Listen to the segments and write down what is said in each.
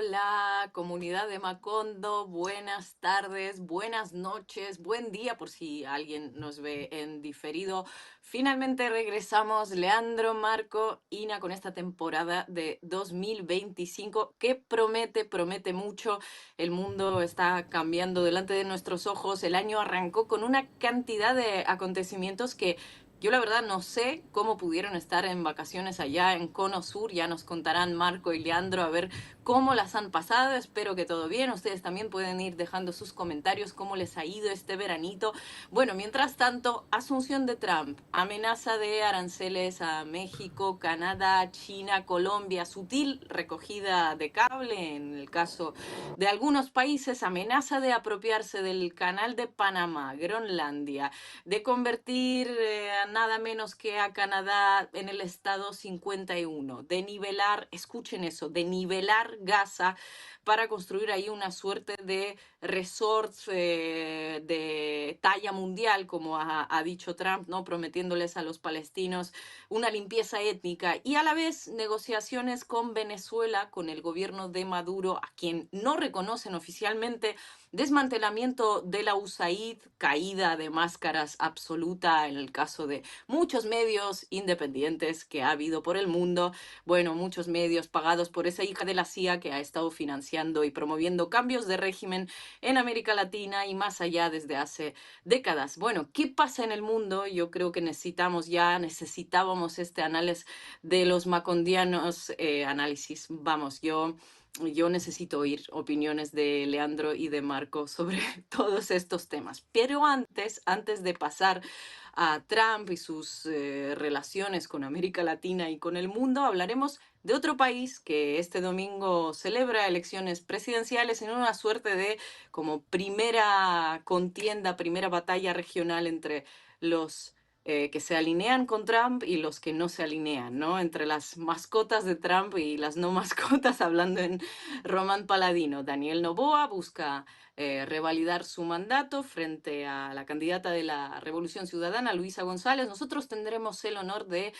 Hola, comunidad de Macondo, buenas tardes, buenas noches, buen día por si alguien nos ve en diferido. Finalmente regresamos, Leandro, Marco, Ina, con esta temporada de 2025 que promete mucho. El mundo está cambiando delante de nuestros ojos. El año arrancó con una cantidad de acontecimientos que yo la verdad no sé cómo pudieron estar en vacaciones allá en Cono Sur. Ya nos contarán Marco y Leandro a ver cómo las han pasado. Espero que todo bien. Ustedes también pueden ir dejando sus comentarios, cómo les ha ido este veranito. Bueno, mientras tanto, asunción de Trump, amenaza de aranceles a México, Canadá, China, Colombia, sutil recogida de cable en el caso de algunos países, amenaza de apropiarse del canal de Panamá, Groenlandia, de convertir nada menos que a Canadá en el estado 51, de nivelar, escuchen eso, de nivelar Gaza para construir ahí una suerte de resorts de talla mundial, como ha dicho Trump, ¿no? Prometiéndoles a los palestinos una limpieza étnica y a la vez negociaciones con Venezuela, con el gobierno de Maduro, a quien no reconocen oficialmente, desmantelamiento de la USAID, caída de máscaras absoluta en el caso de muchos medios independientes que ha habido por el mundo. Bueno, muchos medios pagados por esa hija de la CIA que ha estado financiando y promoviendo cambios de régimen en América Latina y más allá desde hace décadas. Bueno, ¿qué pasa en el mundo? Yo creo que necesitábamos este análisis de los macondianos, análisis. Vamos, yo necesito oír opiniones de Leandro y de Marco sobre todos estos temas. Pero antes de pasar a Trump y sus relaciones con América Latina y con el mundo, hablaremos de otro país que este domingo celebra elecciones presidenciales en una suerte de como primera contienda, primera batalla regional entre los que se alinean con Trump y los que no se alinean, ¿no? Entre las mascotas de Trump y las no mascotas, hablando en Román Paladino. Daniel Noboa busca revalidar su mandato frente a la candidata de la Revolución Ciudadana, Luisa González. Nosotros tendremos el honor de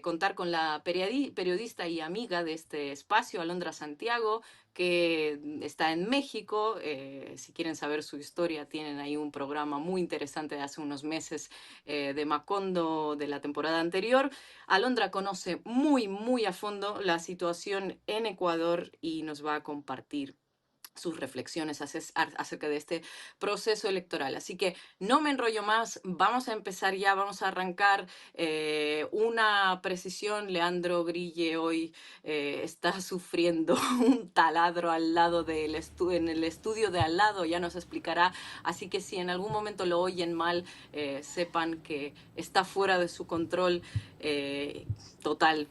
contar con la periodista y amiga de este espacio, Alondra Santiago, que está en México. Si quieren saber su historia, tienen ahí un programa muy interesante de hace unos meses de Macondo de la temporada anterior. Alondra conoce muy a fondo la situación en Ecuador y nos va a compartir sus reflexiones acerca de este proceso electoral. Así que no me enrollo más, vamos a empezar ya, vamos a arrancar una precisión. Leandro Grille hoy está sufriendo un taladro al lado en el estudio de al lado, ya nos explicará. Así que si en algún momento lo oyen mal, sepan que está fuera de su control total.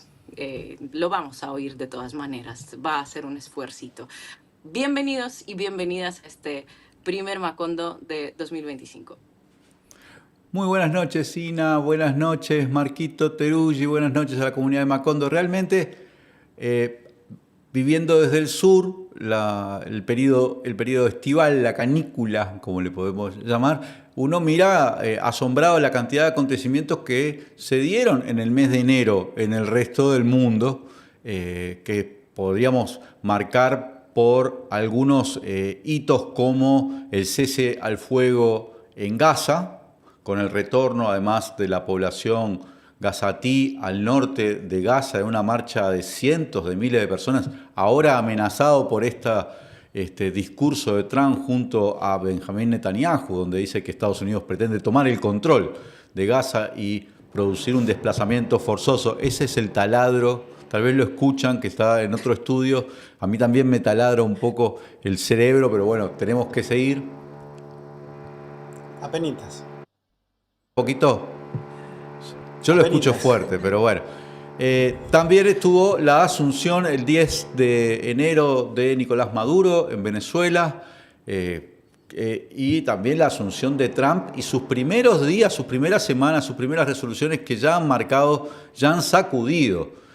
Lo vamos a oír de todas maneras, va a ser un esfuercito. Bienvenidos y bienvenidas a este primer Macondo de 2025. Muy buenas noches, Ina. Buenas noches, Marquito Teruggi. Buenas noches a la comunidad de Macondo. Realmente, eh, viviendo desde el sur, el periodo estival, la canícula, como le podemos llamar, uno mira asombrado la cantidad de acontecimientos que se dieron en el mes de enero en el resto del mundo, que podríamos marcar por algunos hitos como el cese al fuego en Gaza, con el retorno además de la población gazatí al norte de Gaza, de una marcha de cientos de miles de personas, ahora amenazado por este discurso de Trump junto a Benjamín Netanyahu, donde dice que Estados Unidos pretende tomar el control de Gaza y producir un desplazamiento forzoso. Ese es el taladro, tal vez lo escuchan, que está en otro estudio. A mí también me taladra un poco el cerebro, pero bueno, tenemos que seguir. ¿Un Apenitas, poquito? Yo lo escucho apenitas. fuerte, pero bueno. También estuvo la asunción el 10 de enero de Nicolás Maduro en Venezuela, y también la asunción de Trump y sus primeros días, sus primeras semanas, sus primeras resoluciones que ya han marcado, ya han sacudido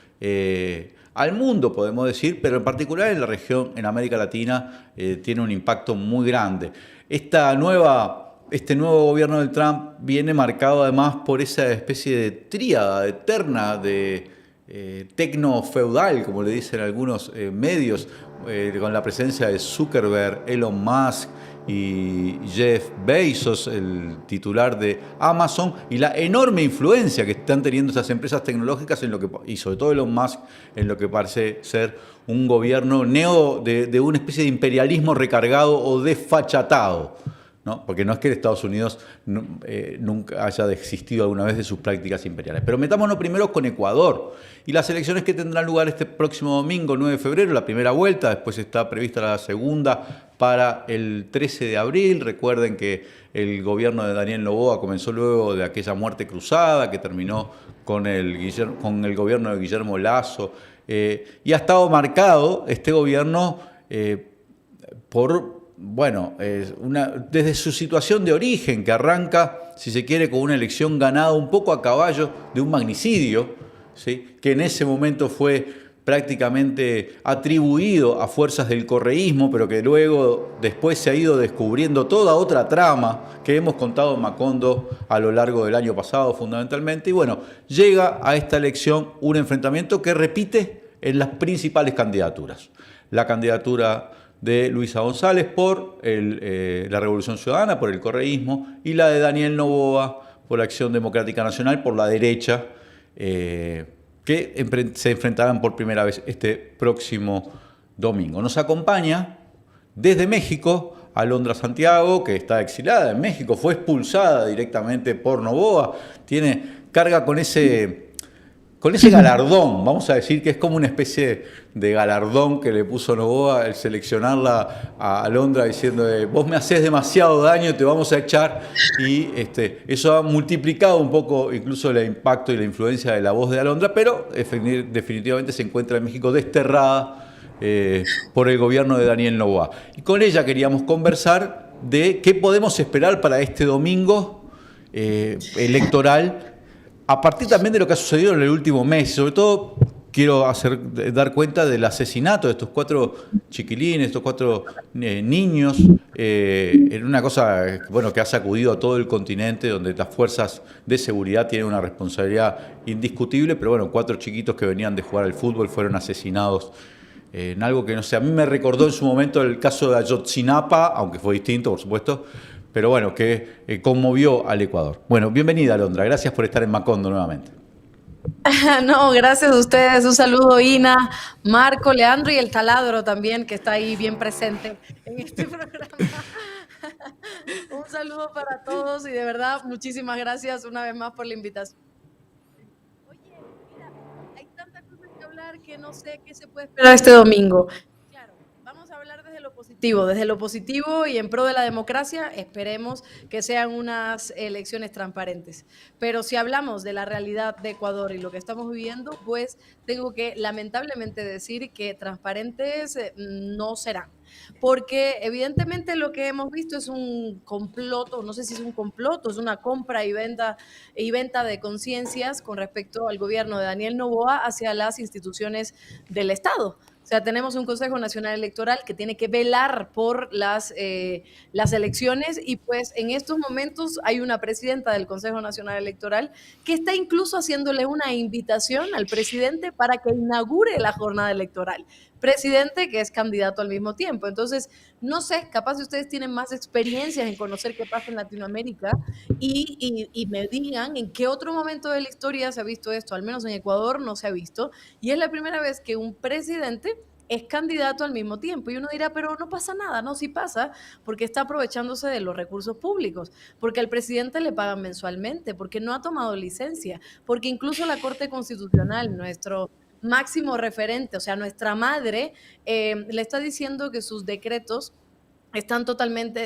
al mundo, podemos decir, pero en particular en la región, en América Latina, tiene un impacto muy grande. Este nuevo gobierno de Trump viene marcado además por esa especie de tríada eterna de tecno-feudal, como le dicen algunos medios, con la presencia de Zuckerberg, Elon Musk y Jeff Bezos, el titular de Amazon, y la enorme influencia que están teniendo esas empresas tecnológicas en lo que, y sobre todo Elon Musk, en lo que parece ser un gobierno de una especie de imperialismo recargado o desfachatado, ¿no? Porque no es que Estados Unidos nunca haya desistido alguna vez de sus prácticas imperiales. Pero metámonos primero con Ecuador y las elecciones que tendrán lugar este próximo domingo, 9 de febrero, la primera vuelta, después está prevista la segunda para el 13 de abril. Recuerden que el gobierno de Daniel Noboa comenzó luego de aquella muerte cruzada que terminó con el gobierno de Guillermo Lasso, y ha estado marcado este gobierno por, bueno, desde su situación de origen, que arranca, si se quiere, con una elección ganada un poco a caballo de un magnicidio, ¿sí? Que en ese momento fue prácticamente atribuido a fuerzas del correísmo, pero que luego después se ha ido descubriendo toda otra trama que hemos contado en Macondo a lo largo del año pasado fundamentalmente. Y bueno, llega a esta elección un enfrentamiento que repite en las principales candidaturas. La candidatura de Luisa González por la Revolución Ciudadana, por el correísmo, y la de Daniel Noboa por la Acción Democrática Nacional, por la derecha, que se enfrentarán por primera vez este próximo domingo. Nos acompaña desde México Alondra Santiago, que está exilada en México, fue expulsada directamente por Noboa, carga con ese galardón, vamos a decir que es como una especie de galardón que le puso Noboa el seleccionarla a Alondra diciendo vos me hacés demasiado daño, te vamos a echar, y eso ha multiplicado un poco incluso el impacto y la influencia de la voz de Alondra, pero definitivamente se encuentra en México desterrada por el gobierno de Daniel Noboa. Y con ella queríamos conversar de qué podemos esperar para este domingo electoral, a partir también de lo que ha sucedido en el último mes. Sobre todo quiero dar cuenta del asesinato de estos 4 chiquilines, estos 4 niños, en una cosa que ha sacudido a todo el continente, donde las fuerzas de seguridad tienen una responsabilidad indiscutible, pero bueno, 4 chiquitos que venían de jugar al fútbol fueron asesinados en algo que, no sé, a mí me recordó en su momento el caso de Ayotzinapa, aunque fue distinto, por supuesto, pero bueno, que conmovió al Ecuador. Bueno, bienvenida, Alondra. Gracias por estar en Macondo nuevamente. No, gracias a ustedes. Un saludo, Ina, Marco, Leandro y el taladro también, que está ahí bien presente en este programa. Un saludo para todos y de verdad, muchísimas gracias una vez más por la invitación. Oye, mira, hay tantas cosas que hablar que no sé qué se puede esperar este domingo. Claro, vamos a hablar desde lo positivo y en pro de la democracia. Esperemos que sean unas elecciones transparentes. Pero si hablamos de la realidad de Ecuador y lo que estamos viviendo, pues tengo que lamentablemente decir que transparentes no serán. Porque evidentemente lo que hemos visto es un complot, o no sé si es un complot, o es una compra y venta de conciencias con respecto al gobierno de Daniel Noboa hacia las instituciones del Estado. O sea, tenemos un Consejo Nacional Electoral que tiene que velar por las elecciones y pues en estos momentos hay una presidenta del Consejo Nacional Electoral que está incluso haciéndole una invitación al presidente para que inaugure la jornada electoral. Presidente que es candidato al mismo tiempo. Entonces, no sé, capaz ustedes tienen más experiencias en conocer qué pasa en Latinoamérica y me digan en qué otro momento de la historia se ha visto esto, al menos en Ecuador no se ha visto, y es la primera vez que un presidente es candidato al mismo tiempo. Y uno dirá, pero no pasa nada. No, sí pasa, porque está aprovechándose de los recursos públicos, porque al presidente le pagan mensualmente, porque no ha tomado licencia, porque incluso la Corte Constitucional, nuestro máximo referente, o sea, nuestra madre, le está diciendo que sus decretos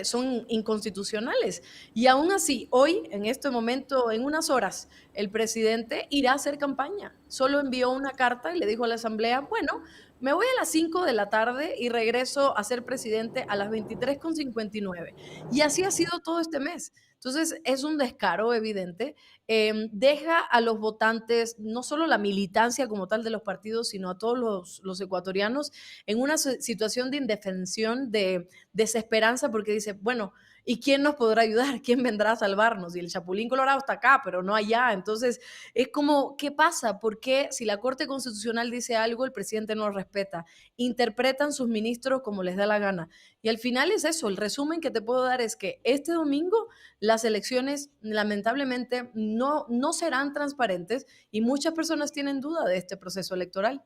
son inconstitucionales. Y aún así, hoy, en este momento, en unas horas, el presidente irá a hacer campaña. Solo envió una carta y le dijo a la Asamblea, bueno, me voy a las 5 de la tarde y regreso a ser presidente a las 23:59. Y así ha sido todo este mes. Entonces, es un descaro evidente. Deja a los votantes, no solo la militancia como tal de los partidos, sino a todos los ecuatorianos en una situación de indefensión, de desesperanza, porque dice, bueno, ¿Y quién nos podrá ayudar? ¿Quién vendrá a salvarnos? Y el Chapulín Colorado está acá, pero no allá. Entonces, es como, ¿qué pasa? ¿Por qué si la Corte Constitucional dice algo, el presidente no lo respeta? Interpretan sus ministros como les da la gana. Y al final es eso, el resumen que te puedo dar es que este domingo las elecciones lamentablemente no serán transparentes y muchas personas tienen duda de este proceso electoral.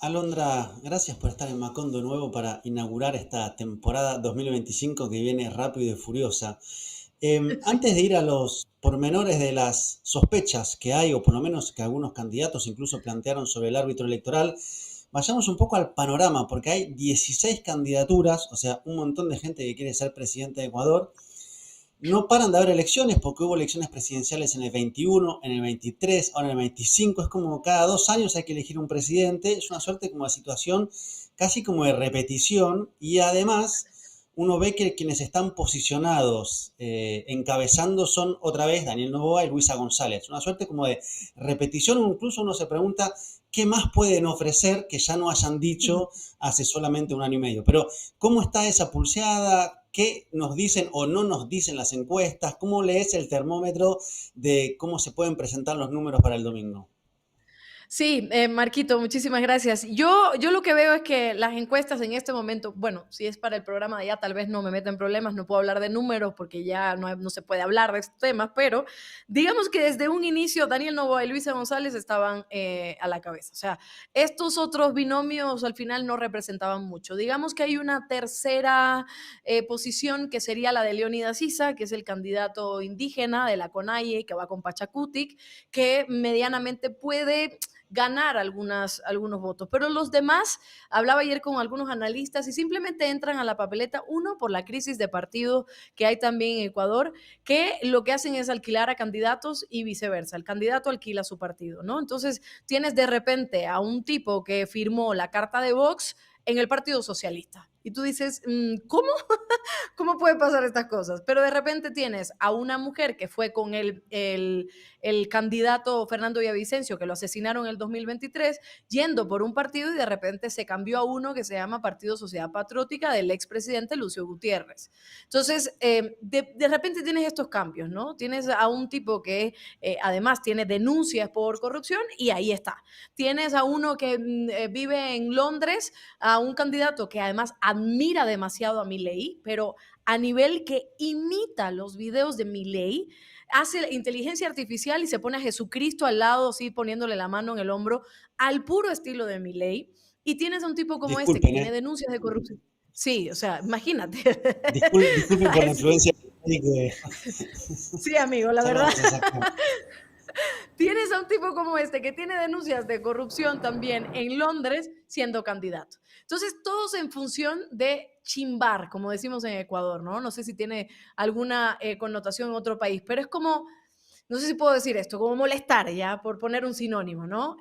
Alondra, gracias por estar en Macondo de nuevo para inaugurar esta temporada 2025 que viene rápido y furiosa. Sí. Antes de ir a los pormenores de las sospechas que hay, o por lo menos que algunos candidatos incluso plantearon sobre el árbitro electoral, vayamos un poco al panorama, porque hay 16 candidaturas, o sea, un montón de gente que quiere ser presidente de Ecuador. No paran de haber elecciones porque hubo elecciones presidenciales en el 21, en el 23, ahora en el 25. Es como cada 2 años hay que elegir un presidente. Es una suerte como de situación casi como de repetición. Y además uno ve que quienes están posicionados encabezando son otra vez Daniel Noboa y Luisa González. Una suerte como de repetición. Incluso uno se pregunta qué más pueden ofrecer que ya no hayan dicho hace solamente un año y medio. Pero ¿cómo está esa pulseada? ¿Qué nos dicen o no nos dicen las encuestas? ¿Cómo lees el termómetro de cómo se pueden presentar los números para el domingo? Sí, Marquito, muchísimas gracias. Yo lo que veo es que las encuestas en este momento, bueno, si es para el programa de ya, tal vez no me meta en problemas, no puedo hablar de números porque ya no se puede hablar de estos temas, pero digamos que desde un inicio Daniel Noboa y Luisa González estaban a la cabeza. O sea, estos otros binomios al final no representaban mucho. Digamos que hay una tercera posición que sería la de Leónidas Issa, que es el candidato indígena de la CONAIE, que va con Pachacutic, que medianamente puede ganar algunos votos. Pero los demás, hablaba ayer con algunos analistas y simplemente entran a la papeleta, uno, por la crisis de partido que hay también en Ecuador, que lo que hacen es alquilar a candidatos y viceversa. El candidato alquila su partido, ¿no? Entonces, tienes de repente a un tipo que firmó la carta de Vox en el Partido Socialista. Y tú dices, ¿cómo? ¿Cómo puede pasar estas cosas? Pero de repente tienes a una mujer que fue con el candidato Fernando Villavicencio, que lo asesinaron en el 2023, yendo por un partido y de repente se cambió a uno que se llama Partido Sociedad Patriótica del expresidente Lucio Gutiérrez. Entonces, de repente tienes estos cambios, ¿no? Tienes a un tipo que además tiene denuncias por corrupción y ahí está. Tienes a uno que vive en Londres, a un candidato que además admira demasiado a Milei, pero a nivel que imita los videos de Milei, hace inteligencia artificial y se pone a Jesucristo al lado, así poniéndole la mano en el hombro, al puro estilo de Milei. Y tienes a un tipo como este que Disculpen, tiene ¿eh? denuncias de corrupción. Sí, o sea, imagínate. Disculpen por la influencia que Sí, amigo, la ya lo verdad. vamos a sacar. Tienes a un tipo como este que tiene denuncias de corrupción también en Londres siendo candidato. Entonces, todos en función de chimbar, como decimos en Ecuador, ¿no? No sé si tiene alguna connotación en otro país, pero es como, no sé si puedo decir esto, como molestar, ya, por poner un sinónimo, ¿no?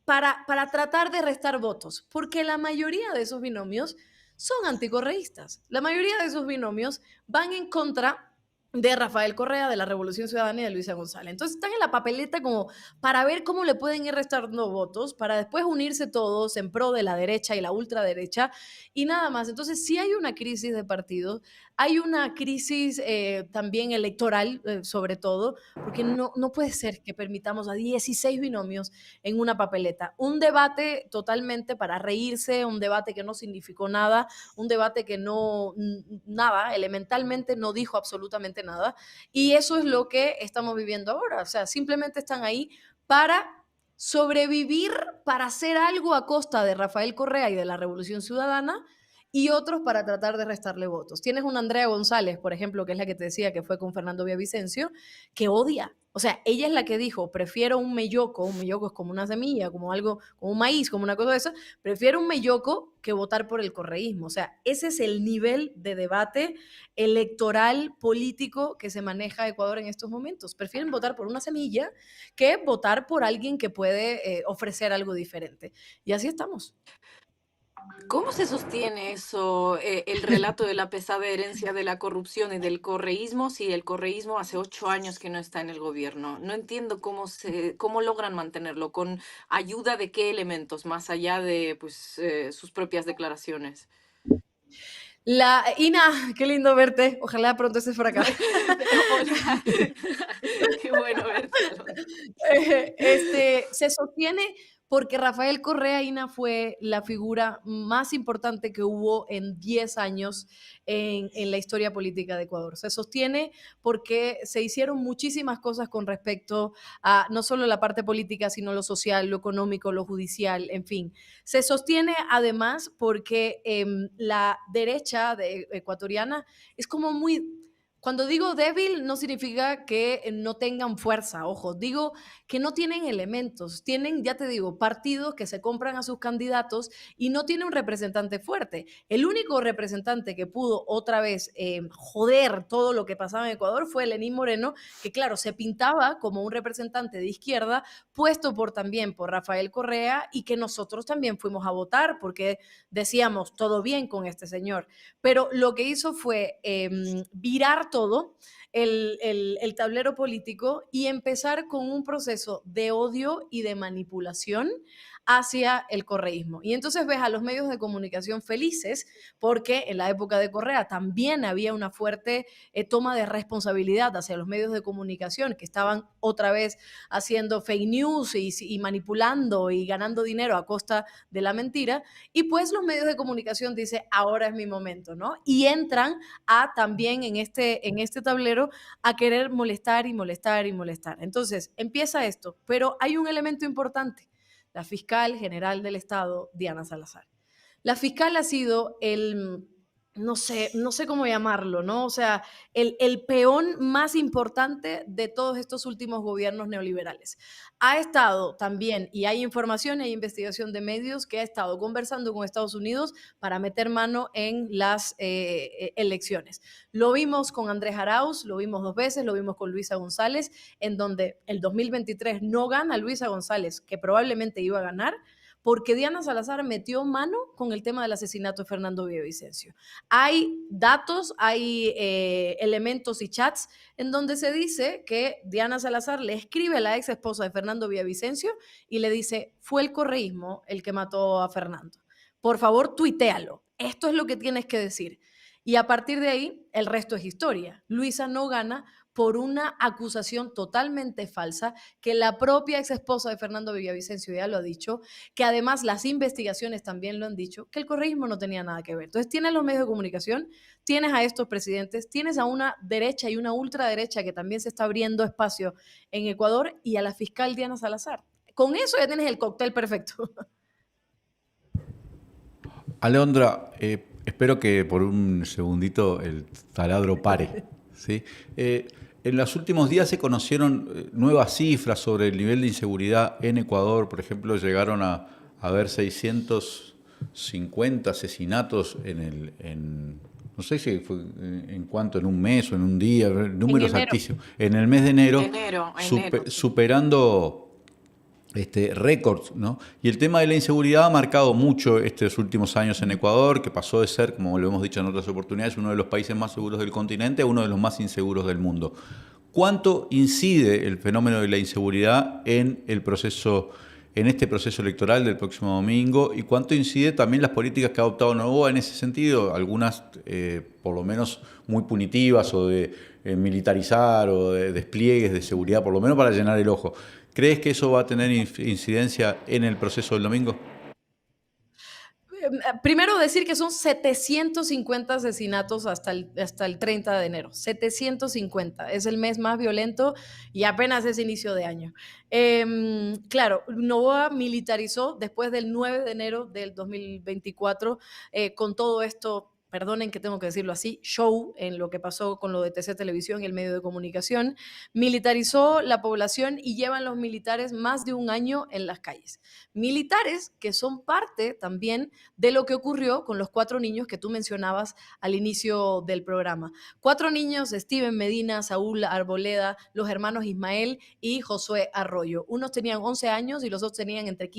Para tratar de restar votos, porque la mayoría de esos binomios son anticorreístas. La mayoría de esos binomios van en contra de Rafael Correa, de la Revolución Ciudadana y de Luisa González. Entonces están en la papeleta como para ver cómo le pueden ir restando votos, para después unirse todos en pro de la derecha y la ultraderecha y nada más. Entonces sí hay una crisis de partidos, hay una crisis también electoral sobre todo, porque no puede ser que permitamos a 16 binomios en una papeleta. Un debate totalmente para reírse, un debate que no significó nada, un debate que nada, elementalmente no dijo absolutamente nada. Y eso es lo que estamos viviendo ahora. O sea, simplemente están ahí para sobrevivir, para hacer algo a costa de Rafael Correa y de la Revolución Ciudadana, y otros para tratar de restarle votos. Tienes una Andrea González, por ejemplo, que es la que te decía que fue con Fernando Villavicencio, que odia. O sea, ella es la que dijo, prefiero un melloco es como una semilla, como algo, como un maíz, como una cosa de eso, prefiero un melloco que votar por el correísmo. O sea, ese es el nivel de debate electoral, político que se maneja Ecuador en estos momentos. Prefieren votar por una semilla que votar por alguien que puede ofrecer algo diferente. Y así estamos. ¿Cómo se sostiene eso, el relato de la pesada herencia de la corrupción y del correísmo, si el correísmo hace 8 años que no está en el gobierno? No entiendo cómo logran mantenerlo, con ayuda de qué elementos, más allá de pues, sus propias declaraciones. Ina, qué lindo verte. Ojalá pronto estés por acá. Hola. Qué bueno verte, Alondra. Se sostiene porque Rafael Correa Ina fue la figura más importante que hubo en 10 años en la historia política de Ecuador. Se sostiene porque se hicieron muchísimas cosas con respecto a no solo la parte política, sino lo social, lo económico, lo judicial, en fin. Se sostiene además porque la derecha ecuatoriana es como muy... Cuando digo débil, no significa que no tengan fuerza, ojo, digo que no tienen elementos, tienen, ya te digo, partidos que se compran a sus candidatos y no tiene un representante fuerte. El único representante que pudo otra vez joder todo lo que pasaba en Ecuador fue Lenín Moreno, que claro, se pintaba como un representante de izquierda, puesto también por Rafael Correa, y que nosotros también fuimos a votar porque decíamos, todo bien con este señor. Pero lo que hizo fue virar todo el tablero político y empezar con un proceso de odio y de manipulación hacia el correísmo. Y entonces ves a los medios de comunicación felices porque en la época de Correa también había una fuerte toma de responsabilidad hacia los medios de comunicación que estaban otra vez haciendo fake news y manipulando y ganando dinero a costa de la mentira. Y pues los medios de comunicación dicen, ahora es mi momento, ¿no? Y entran a también en este tablero a querer molestar y molestar y molestar. Entonces, empieza esto, pero hay un elemento importante, la fiscal general del Estado, Diana Salazar. La fiscal ha sido no sé cómo llamarlo, ¿no? O sea, el peón más importante de todos estos últimos gobiernos neoliberales. Ha estado también, y hay información y hay investigación de medios, que ha estado conversando con Estados Unidos para meter mano en las elecciones. Lo vimos con Andrés Arauz, lo vimos 2 veces, lo vimos con Luisa González, en donde el 2023 no gana Luisa González, que probablemente iba a ganar, porque Diana Salazar metió mano con el tema del asesinato de Fernando Villavicencio. Hay datos, hay elementos y chats en donde se dice que Diana Salazar le escribe a la ex esposa de Fernando Villavicencio y le dice, fue el correísmo el que mató a Fernando. Por favor, tuitéalo. Esto es lo que tienes que decir. Y a partir de ahí, el resto es historia. Luisa no gana por una acusación totalmente falsa que la propia ex esposa de Fernando Villavicencio ya lo ha dicho, que además las investigaciones también lo han dicho, que el correísmo no tenía nada que ver. Entonces tienes los medios de comunicación, tienes a estos presidentes, tienes a una derecha y una ultraderecha que también se está abriendo espacio en Ecuador y a la fiscal Diana Salazar. Con eso ya tienes el cóctel perfecto. Alondra, espero que por un segundito el taladro pare. ¿Sí? En los últimos días se conocieron nuevas cifras sobre el nivel de inseguridad en Ecuador. Por ejemplo, llegaron a haber 650 asesinatos no sé si fue en cuánto, en un mes o en un día, números altísimos. En el mes de enero, superando récords, ¿no? Y el tema de la inseguridad ha marcado mucho estos últimos años en Ecuador, que pasó de ser, como lo hemos dicho en otras oportunidades, uno de los países más seguros del continente a uno de los más inseguros del mundo. ¿Cuánto incide el fenómeno de la inseguridad en este proceso electoral del próximo domingo? ¿Y cuánto incide también las políticas que ha adoptado Novoa en ese sentido? Algunas, por lo menos, muy punitivas o de militarizar o de despliegues de seguridad, por lo menos para llenar el ojo. ¿Crees que eso va a tener incidencia en el proceso del domingo? Primero decir que son 750 asesinatos hasta el 30 de enero. 750. Es el mes más violento y apenas es inicio de año. Claro, Novoa militarizó después del 9 de enero del 2024 con todo esto. Perdonen que tengo que decirlo así, show en lo que pasó con lo de TC Televisión y el medio de comunicación, militarizó la población y llevan los militares más de un año en las calles. Militares que son parte también de lo que ocurrió con los 4 niños que tú mencionabas al inicio del programa. 4 niños, Steven Medina, Saúl Arboleda, los hermanos Ismael y Josué Arroyo. Unos tenían 11 años y los otros tenían entre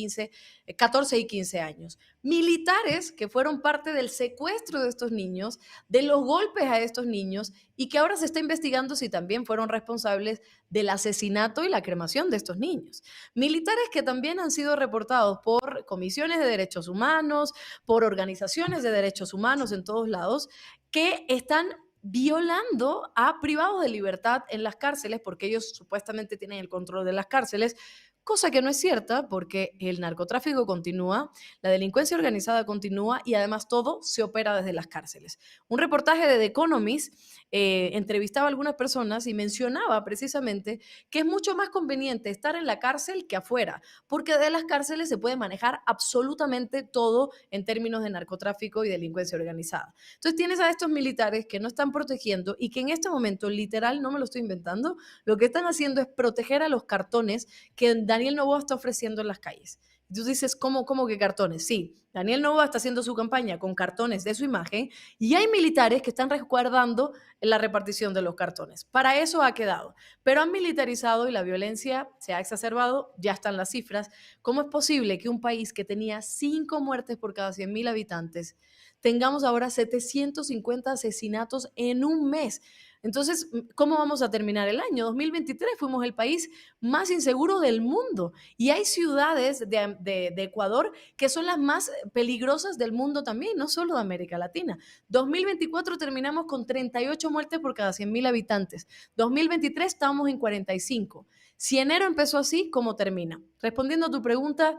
14 y 15 años. Militares que fueron parte del secuestro de estos estos niños, de los golpes a estos niños y que ahora se está investigando si también fueron responsables del asesinato y la cremación de estos niños. Militares que también han sido reportados por comisiones de derechos humanos, por organizaciones de derechos humanos en todos lados, que están violando a privados de libertad en las cárceles porque ellos supuestamente tienen el control de las cárceles, cosa que no es cierta porque el narcotráfico continúa, la delincuencia organizada continúa y además todo se opera desde las cárceles. Un reportaje de The Economist entrevistaba a algunas personas y mencionaba precisamente que es mucho más conveniente estar en la cárcel que afuera, porque de las cárceles se puede manejar absolutamente todo en términos de narcotráfico y delincuencia organizada. Entonces tienes a estos militares que no están protegiendo y que en este momento, literal, no me lo estoy inventando, lo que están haciendo es proteger a los cartones que Daniel Noboa está ofreciendo en las calles. Y tú dices, ¿cómo que cartones? Sí, Daniel Noboa está haciendo su campaña con cartones de su imagen y hay militares que están resguardando la repartición de los cartones. Para eso ha quedado. Pero han militarizado y la violencia se ha exacerbado, ya están las cifras. ¿Cómo es posible que un país que tenía 5 muertes por cada 100.000 habitantes tengamos ahora 750 asesinatos en un mes? Entonces, ¿cómo vamos a terminar el año? 2023 fuimos el país más inseguro del mundo y hay ciudades de Ecuador que son las más peligrosas del mundo también, no solo de América Latina. 2024 terminamos con 38 muertes por cada 100.000 habitantes. 2023 estamos en 45. Si enero empezó así, ¿cómo termina? Respondiendo a tu pregunta,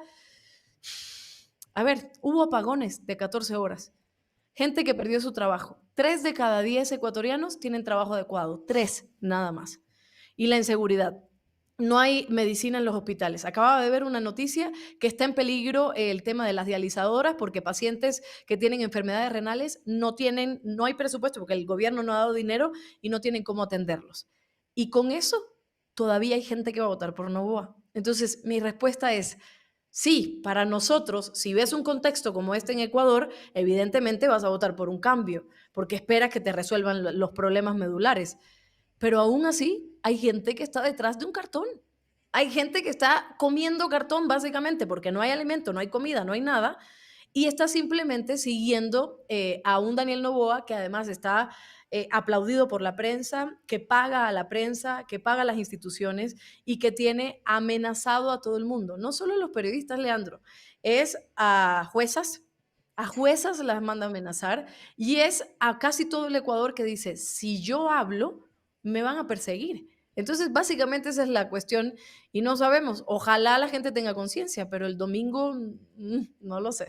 a ver, hubo apagones de 14 horas. Gente que perdió su trabajo. 3 de cada 10 ecuatorianos tienen trabajo adecuado. 3, nada más. Y la inseguridad. No hay medicina en los hospitales. Acababa de ver una noticia que está en peligro el tema de las dializadoras porque pacientes que tienen enfermedades renales no hay presupuesto porque el gobierno no ha dado dinero y no tienen cómo atenderlos. Y con eso todavía hay gente que va a votar por Noboa. Entonces, mi respuesta es, sí, para nosotros, si ves un contexto como este en Ecuador, evidentemente vas a votar por un cambio, porque esperas que te resuelvan los problemas medulares. Pero aún así, hay gente que está detrás de un cartón. Hay gente que está comiendo cartón básicamente porque no hay alimento, no hay comida, no hay nada, y está simplemente siguiendo a un Daniel Noboa que además está aplaudido por la prensa, que paga a la prensa, que paga a las instituciones y que tiene amenazado a todo el mundo. No solo a los periodistas, Leandro, es a juezas las manda a amenazar y es a casi todo el Ecuador que dice, si yo hablo, me van a perseguir. Entonces, básicamente esa es la cuestión y no sabemos. Ojalá la gente tenga conciencia, pero el domingo no lo sé.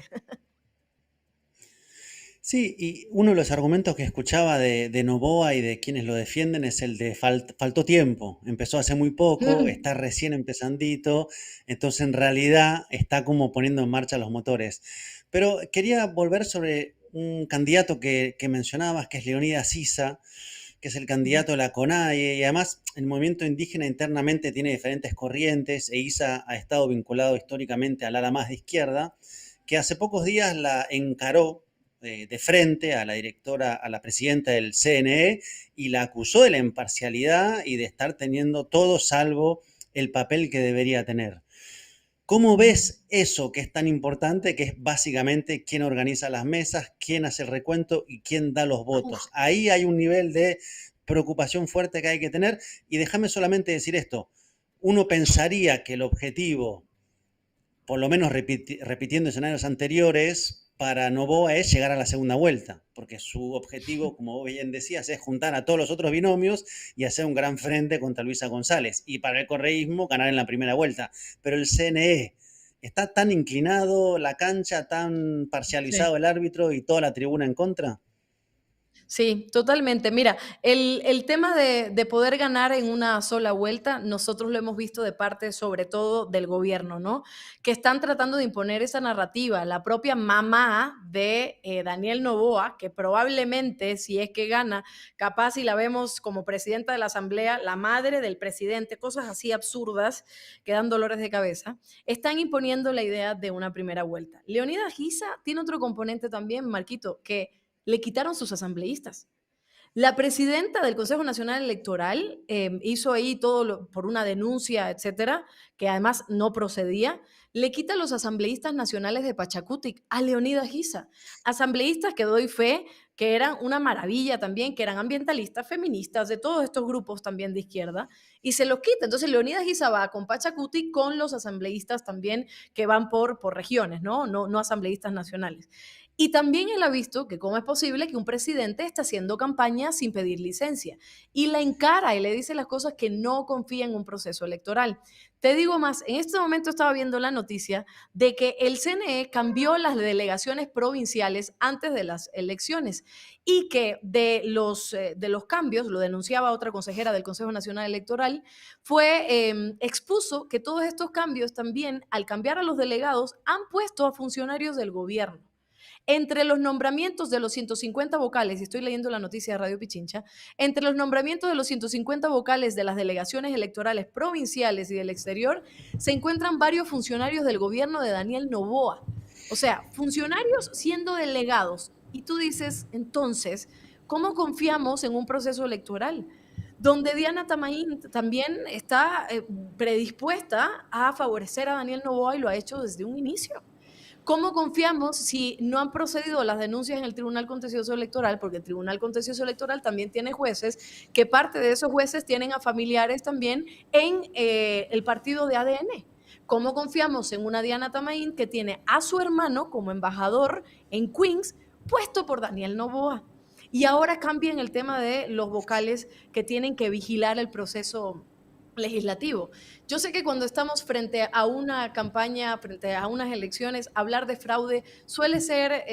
Sí, y uno de los argumentos que escuchaba de Noboa y de quienes lo defienden es el de faltó tiempo, empezó hace muy poco, está recién empezandito, entonces en realidad está como poniendo en marcha los motores. Pero quería volver sobre un candidato que mencionabas, que es Leonidas Sisa, que es el candidato de la CONAIE, y además el movimiento indígena internamente tiene diferentes corrientes, e Isa ha estado vinculado históricamente al ala más de izquierda, que hace pocos días la encaró de frente a la directora, a la presidenta del CNE, y la acusó de la imparcialidad y de estar teniendo todo salvo el papel que debería tener. ¿Cómo ves eso que es tan importante, que es básicamente quién organiza las mesas, quién hace el recuento y quién da los votos? Ahí hay un nivel de preocupación fuerte que hay que tener. Y déjame solamente decir esto. Uno pensaría que el objetivo, por lo menos repitiendo escenarios anteriores, para Noboa es llegar a la segunda vuelta, porque su objetivo, como vos bien decías, es juntar a todos los otros binomios y hacer un gran frente contra Luisa González. Y para el correísmo, ganar en la primera vuelta. Pero el CNE está tan inclinado, la cancha tan parcializado, Sí. el árbitro y toda la tribuna en contra. Sí, totalmente. Mira, el tema de poder ganar en una sola vuelta, nosotros lo hemos visto de parte sobre todo del gobierno, ¿no? Que están tratando de imponer esa narrativa. La propia mamá de Daniel Noboa, que probablemente si es que gana, capaz si la vemos como presidenta de la Asamblea, la madre del presidente, cosas así absurdas que dan dolores de cabeza, están imponiendo la idea de una primera vuelta. Leonidas Giza tiene otro componente también, Marquito, que le quitaron sus asambleístas. La presidenta del Consejo Nacional Electoral hizo ahí todo por una denuncia, etcétera, que además no procedía. Le quita a los asambleístas nacionales de Pachacutic a Leonidas Giza. Asambleístas que doy fe que eran una maravilla también, que eran ambientalistas, feministas, de todos estos grupos también de izquierda, y se los quita. Entonces Leonidas Giza va con Pachacutic con los asambleístas también que van por regiones, no asambleístas nacionales. Y también él ha visto que cómo es posible que un presidente esté haciendo campaña sin pedir licencia y la encara y le dice las cosas que no confía en un proceso electoral. Te digo más, en este momento estaba viendo la noticia de que el CNE cambió las delegaciones provinciales antes de las elecciones y que de los cambios, lo denunciaba otra consejera del Consejo Nacional Electoral, expuso que todos estos cambios también, al cambiar a los delegados, han puesto a funcionarios del gobierno. Entre los nombramientos de los 150 vocales, y estoy leyendo la noticia de Radio Pichincha, entre los nombramientos de los 150 vocales de las delegaciones electorales provinciales y del exterior, se encuentran varios funcionarios del gobierno de Daniel Noboa. O sea, funcionarios siendo delegados. Y tú dices, entonces, ¿cómo confiamos en un proceso electoral? Donde Diana Tamaín también está predispuesta a favorecer a Daniel Noboa y lo ha hecho desde un inicio. ¿Cómo confiamos si no han procedido las denuncias en el Tribunal Contencioso Electoral? Porque el Tribunal Contencioso Electoral también tiene jueces, que parte de esos jueces tienen a familiares también en el partido de ADN. ¿Cómo confiamos en una Diana Tamaín que tiene a su hermano como embajador en Queens, puesto por Daniel Noboa? Y ahora cambian el tema de los vocales que tienen que vigilar el proceso legislativo. Yo sé que cuando estamos frente a una campaña, frente a unas elecciones, hablar de fraude suele ser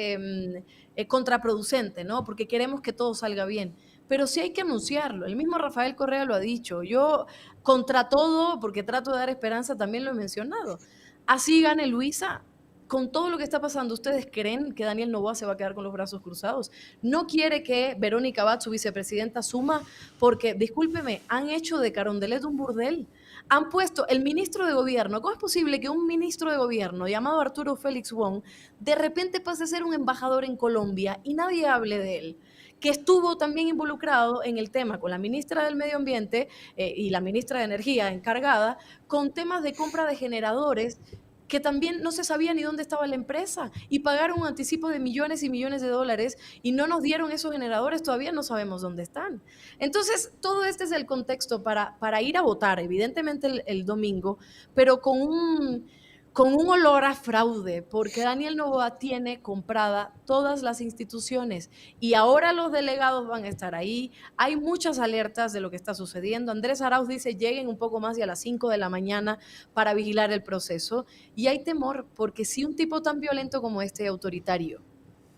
contraproducente, ¿no? Porque queremos que todo salga bien. Pero sí hay que anunciarlo. El mismo Rafael Correa lo ha dicho. Yo, contra todo, porque trato de dar esperanza, también lo he mencionado. Así gane Luisa. Con todo lo que está pasando, ¿ustedes creen que Daniel Noboa se va a quedar con los brazos cruzados? No quiere que Verónica Abad, su vicepresidenta, suma, porque, discúlpeme, han hecho de Carondelet un burdel. Han puesto el ministro de gobierno. ¿Cómo es posible que un ministro de gobierno llamado Arturo Félix Wong de repente pase a ser un embajador en Colombia y nadie hable de él? Que estuvo también involucrado en el tema con la ministra del Medio Ambiente y la ministra de Energía encargada con temas de compra de generadores que también no se sabía ni dónde estaba la empresa y pagaron un anticipo de millones y millones de dólares y no nos dieron esos generadores, todavía no sabemos dónde están. Entonces, todo este es el contexto para ir a votar, evidentemente el domingo, pero con un olor a fraude, porque Daniel Noboa tiene comprada todas las instituciones y ahora los delegados van a estar ahí. Hay muchas alertas de lo que está sucediendo. Andrés Arauz dice, lleguen un poco más y a las 5 de la mañana para vigilar el proceso. Y hay temor, porque si un tipo tan violento como este, autoritario,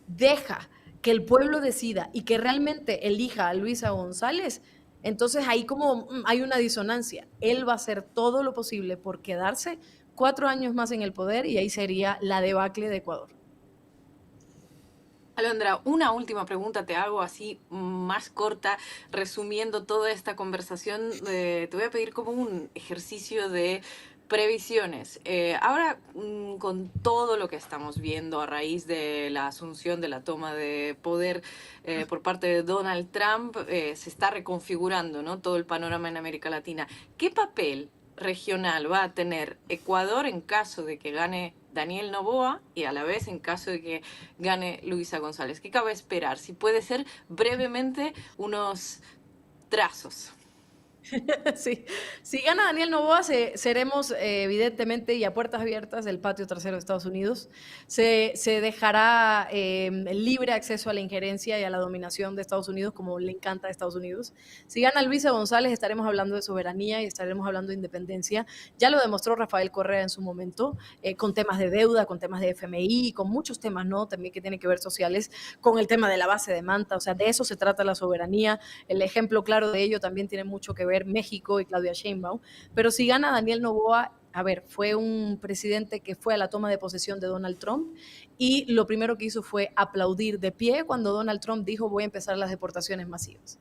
deja que el pueblo decida y que realmente elija a Luisa González, entonces ahí como hay una disonancia. Él va a hacer todo lo posible por quedarse 4 años más en el poder y ahí sería la debacle de Ecuador. Alondra, una última pregunta te hago así más corta, resumiendo toda esta conversación. Te voy a pedir como un ejercicio de previsiones. Ahora, con todo lo que estamos viendo a raíz de la asunción de la toma de poder por parte de Donald Trump, se está reconfigurando, ¿no?, todo el panorama en América Latina. ¿Qué papel regional va a tener Ecuador en caso de que gane Daniel Noboa y a la vez en caso de que gane Luisa González? ¿Qué cabe esperar? Si puede ser brevemente unos trazos. Sí. Si gana Daniel Noboa, seremos evidentemente y a puertas abiertas del patio trasero de Estados Unidos. Se dejará libre acceso a la injerencia y a la dominación de Estados Unidos, como le encanta a Estados Unidos. Si gana Luisa González, estaremos hablando de soberanía y estaremos hablando de independencia. Ya lo demostró Rafael Correa en su momento, con temas de deuda, con temas de FMI, con muchos temas, ¿no?, también que tienen que ver sociales, con el tema de la base de Manta. O sea, de eso se trata la soberanía. El ejemplo claro de ello también tiene mucho que ver México y Claudia Sheinbaum. Pero si gana Daniel Noboa, a ver, fue un presidente que fue a la toma de posesión de Donald Trump y lo primero que hizo fue aplaudir de pie cuando Donald Trump dijo voy a empezar las deportaciones masivas.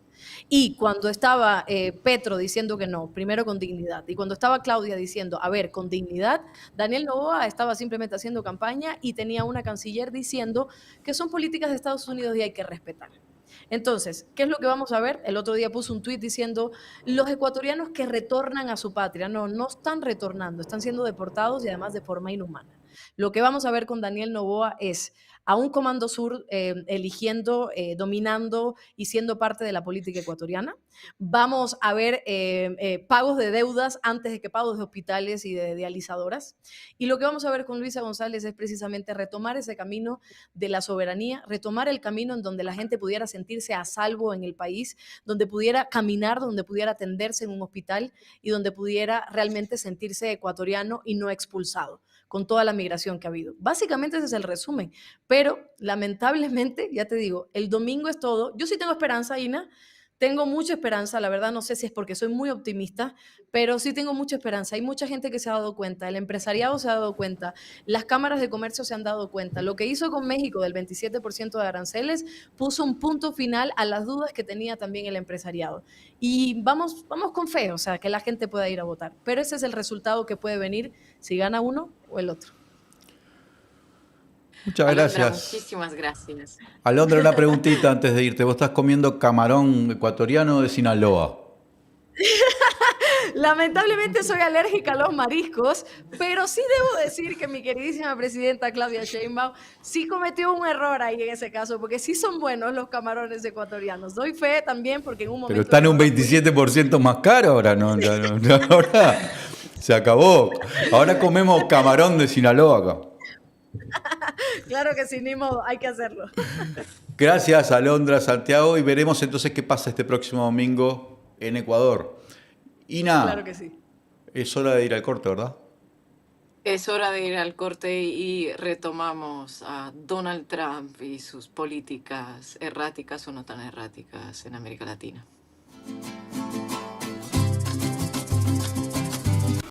Y cuando estaba Petro diciendo que no, primero con dignidad, y cuando estaba Claudia diciendo, a ver, con dignidad, Daniel Noboa estaba simplemente haciendo campaña y tenía una canciller diciendo que son políticas de Estados Unidos y hay que respetar. Entonces, ¿qué es lo que vamos a ver? El otro día puse un tuit diciendo, los ecuatorianos que retornan a su patria, no están retornando, están siendo deportados y además de forma inhumana. Lo que vamos a ver con Daniel Noboa es a un Comando Sur eligiendo, dominando y siendo parte de la política ecuatoriana. Vamos a ver pagos de deudas antes de que pagos de hospitales y de dializadoras. Y lo que vamos a ver con Luisa González es precisamente retomar ese camino de la soberanía, retomar el camino en donde la gente pudiera sentirse a salvo en el país, donde pudiera caminar, donde pudiera atenderse en un hospital y donde pudiera realmente sentirse ecuatoriano y no expulsado con toda la migración que ha habido. Básicamente ese es el resumen, pero lamentablemente, ya te digo, el domingo es todo. Yo sí tengo esperanza, Ina, tengo mucha esperanza, la verdad no sé si es porque soy muy optimista, pero sí tengo mucha esperanza. Hay mucha gente que se ha dado cuenta, el empresariado se ha dado cuenta, las cámaras de comercio se han dado cuenta. Lo que hizo con México del 27% de aranceles puso un punto final a las dudas que tenía también el empresariado. Y vamos con fe, o sea, que la gente pueda ir a votar. Pero ese es el resultado que puede venir si gana uno o el otro. Muchas Alondra, gracias. muchísimas gracias. Alondra, una preguntita antes de irte. ¿Vos estás comiendo camarón ecuatoriano de Sinaloa? Lamentablemente soy alérgica a los mariscos, pero sí debo decir que mi queridísima presidenta Claudia Sheinbaum sí cometió un error ahí en ese caso, porque sí son buenos los camarones ecuatorianos. Doy fe también porque en un Pero momento están un dado la política... 27% más caro ahora, ¿no? Ahora se acabó. Ahora comemos camarón de Sinaloa acá. Claro que sí, ni modo, hay que hacerlo. Gracias, Alondra, Santiago, y veremos entonces qué pasa este próximo domingo en Ecuador. Claro Ina, que sí. es hora de ir al corte, ¿verdad? Es hora de ir al corte y retomamos a Donald Trump y sus políticas erráticas o no tan erráticas en América Latina.